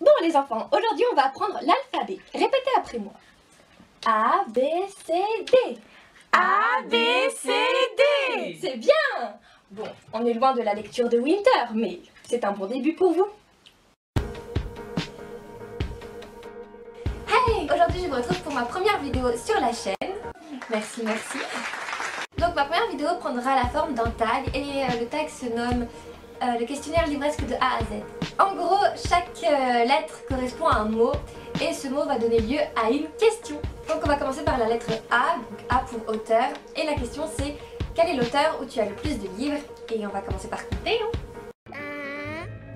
Bon les enfants, aujourd'hui on va apprendre l'alphabet. Répétez après moi. A, B, C, D. A, B, C, D. C'est bien. Bon, on est loin de la lecture de Winter, mais c'est un bon début pour vous. Hey, aujourd'hui je vous retrouve pour ma première vidéo sur la chaîne. Merci. Donc ma première vidéo prendra la forme d'un tag et le tag se nomme le questionnaire livresque de A à Z. En gros, chaque lettre correspond à un mot et ce mot va donner lieu à une question. Donc on va commencer par la lettre A, donc A pour auteur. Et la question c'est quel est l'auteur où tu as le plus de livres? Et on va commencer par compter. 1,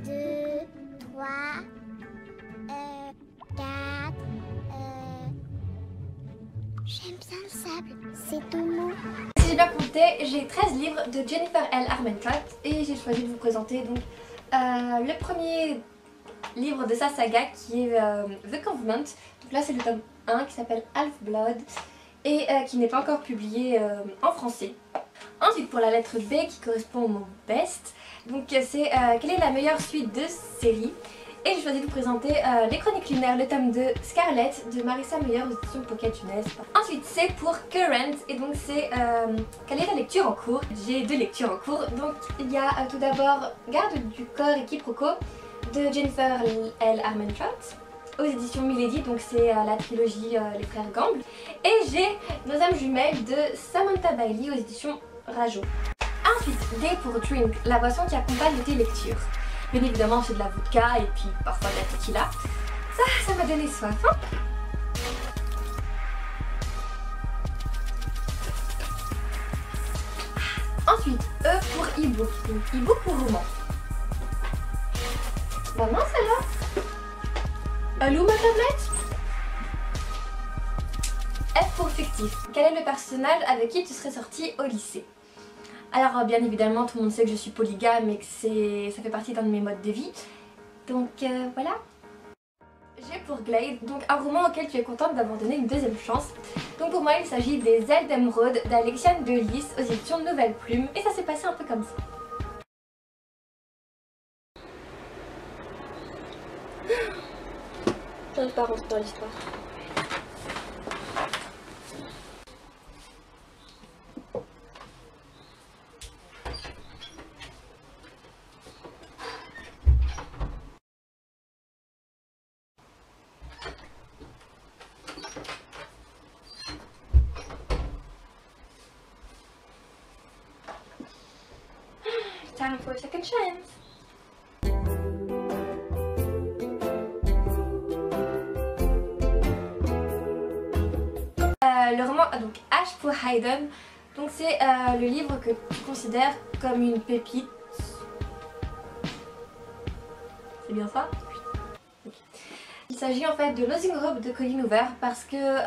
2, 3, 4. J'aime bien le sable, c'est tout mou. Si j'ai bien compté, j'ai 13 livres de Jennifer L. Armentrout et j'ai choisi de vous présenter donc le premier livre de sa saga qui est The Convent. Donc là c'est le tome 1 qui s'appelle Half-Blood et qui n'est pas encore publié en français. Ensuite pour la lettre B qui correspond au mot best, donc c'est quelle est la meilleure suite de série. Et j'ai choisi de vous présenter Les Chroniques Lunaires, le tome 2, Scarlett de Marissa Meyer aux éditions Pocket Jeunesse. Ensuite c'est pour Current et donc c'est quelle est la lecture en cours. J'ai 2 lectures en cours, donc il y a tout d'abord Garde du corps et quiproquo de Jennifer L. Armentrout aux éditions Milady, donc c'est la trilogie Les Frères Gamble. Et j'ai Nos âmes jumelles de Samantha Bailey aux éditions Rajo. Ensuite D pour Drink, la boisson qui accompagne tes lectures. Bien évidemment c'est de la vodka et puis parfois de la tequila. Ça m'a donné soif hein. Ensuite E pour e-book, donc e-book ou roman. Bah non celle-là. Allô ma tablette. F pour fictif, quel est le personnage avec qui tu serais sortie au lycée? Alors bien évidemment tout le monde sait que je suis polygame et que ça fait partie d'un de mes modes de vie. Donc voilà. G pour Glade, donc un roman auquel tu es contente d'avoir donné une deuxième chance. Donc pour moi il s'agit des Ailes d'émeraude d'Alexiane de Lys aux éditions Nouvelle Plume. Et ça s'est passé un peu comme ça. Je n'arrive pas à rentrer dans l'histoire. Time for a second chance. Le roman donc H pour Hayden, donc c'est le livre que tu considères comme une pépite. C'est bien ça? Okay. Il s'agit en fait de Losing Hope de Colleen Hoover parce que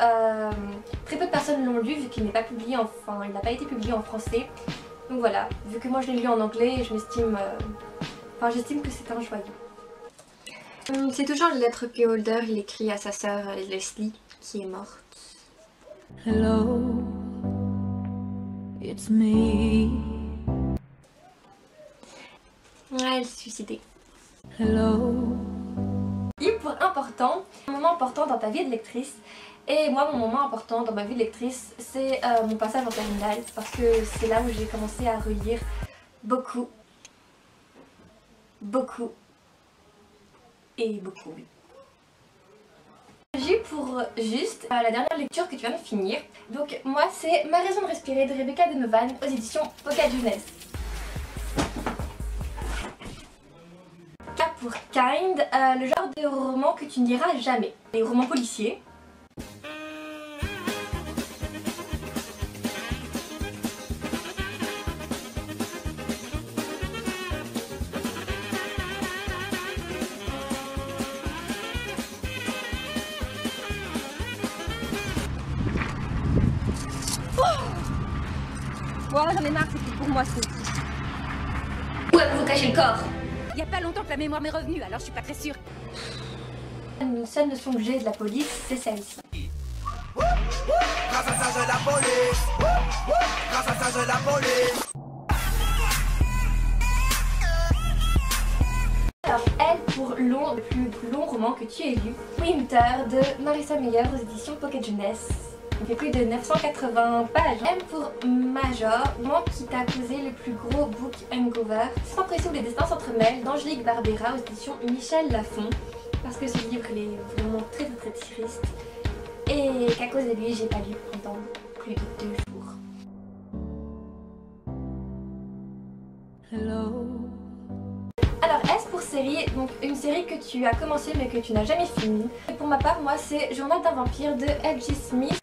très peu de personnes l'ont lu vu qu'il n'est pas publié il n'a pas été publié en français. Donc voilà, vu que moi je l'ai lu en anglais, j'estime que c'est un joyau. C'est toujours la lettre que Holder il écrit à sa sœur Leslie qui est morte. Hello, it's me. Ouais, elle s'est suicidée. Hello. I pour important, un moment important dans ta vie de lectrice. Et moi mon moment important dans ma vie de lectrice c'est mon passage en terminale parce que c'est là où j'ai commencé à relire beaucoup et beaucoup oui. J pour juste, la dernière lecture que tu viens de finir. Donc moi c'est Ma raison de respirer de Rebecca Donovan aux éditions Pocket Jeunesse. K pour kind, le genre de roman que tu ne liras jamais. Les romans policiers. Bon, j'en ai marre, c'est plus pour moi ce. Où avez-vous caché le corps? Il y a pas longtemps que la mémoire m'est revenue, alors je suis pas très sûre. Une seule notion que j'ai de la police, c'est celle-ci. Grâce à ça, j'ai la police. Grâce à ça, j'ai la police. Alors, L pour le plus long roman que tu aies lu. Winter de Marissa Meyer aux éditions Pocket Jeunesse. Il fait plus de 980 pages. M pour Major, roman qui t'a causé le plus gros book hangover. Sans pression où les destins s'entremêlent d'Angélique Barbera aux éditions Michel Lafon. Parce que ce livre il est vraiment très triste. Et qu'à cause de lui, j'ai pas lu pendant plus de 2 jours. Hello. Alors S pour série, donc une série que tu as commencé mais que tu n'as jamais fini. Et pour ma part, moi c'est Journal d'un vampire de F.G. Smith.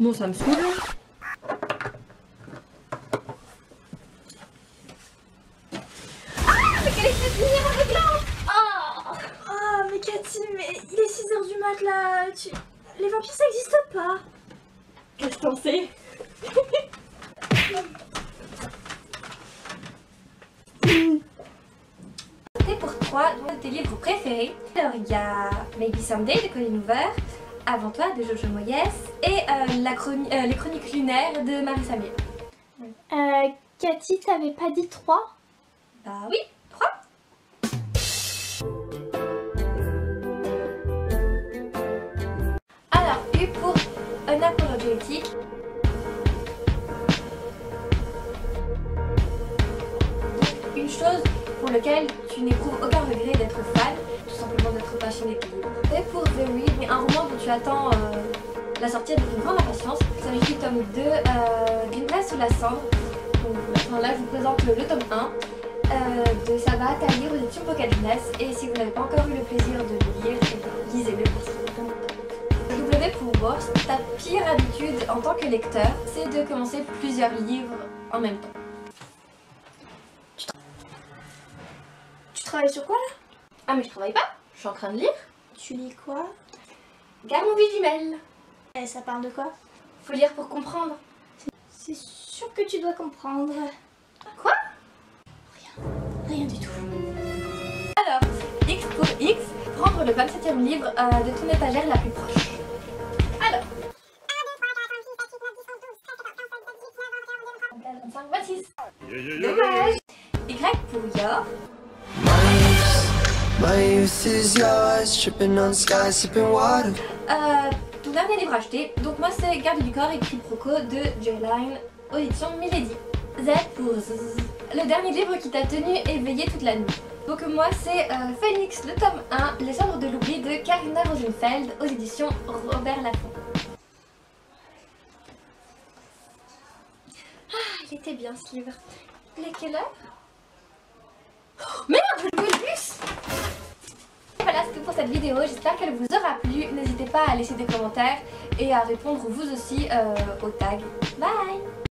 Bon, ça me saoule. Mais quelle est cette lumière aveuglante? Ah, mais Cathy, mais il est 6h du mat là. Les vampires ça n'existe pas. Qu'est-ce que t'en sais? C'est pour toi de tes livres préférés. Alors il y a Maybe Someday de Colleen Hoover, Avant toi de Jojo Moyes et les chroniques lunaires de Marissa Meyer. Cathy, t'avais pas dit 3? Bah oui, 3. Alors, U pour Unapologetic. Une chose pour laquelle tu n'éprouves aucun regret d'être fan, tout simplement d'être passionné de livres. Et pour The Read, un roman dont tu attends la sortie avec une grande impatience. Il s'agit du tome 2 d'une place sous la cendre. Donc, là, je vous présente le tome 1 de Sabat à lire aux éditions Pocket Jeunesse. Et si vous n'avez pas encore eu le plaisir de le lire, lisez-le parce qu'il est vraiment top. W pour Worst, ta pire habitude en tant que lecteur, c'est de commencer plusieurs livres en même temps. Tu travailles sur quoi là? Ah mais je travaille pas, je suis en train de lire. Tu lis quoi? Garde mon vie jumelle. Et ça parle de quoi? Faut lire pour comprendre. C'est sûr que tu dois comprendre. Quoi? Rien du tout. Alors, X pour X, prendre le 27e livre de ton étagère la plus proche. Alors. 25, 26. Dommage. Y pour Yor. My youth is yours, tripping on sky, sipping water. Ton dernier livre acheté, donc moi c'est Garde du corps et Quiproquo de J-Line aux éditions Milady. Z pour Z, le dernier livre qui t'a tenu éveillé toute la nuit. Donc moi c'est Phoenix, le tome 1, Les cendres de l'oubli de Karina Rosenfeld aux éditions Robert Laffont. Ah, il était bien ce livre. Il est quelle heure? Oh, merde, je le bus. Voilà, c'est tout pour cette vidéo, j'espère qu'elle vous aura plu. N'hésitez pas à laisser des commentaires et à répondre vous aussi au tag. Bye!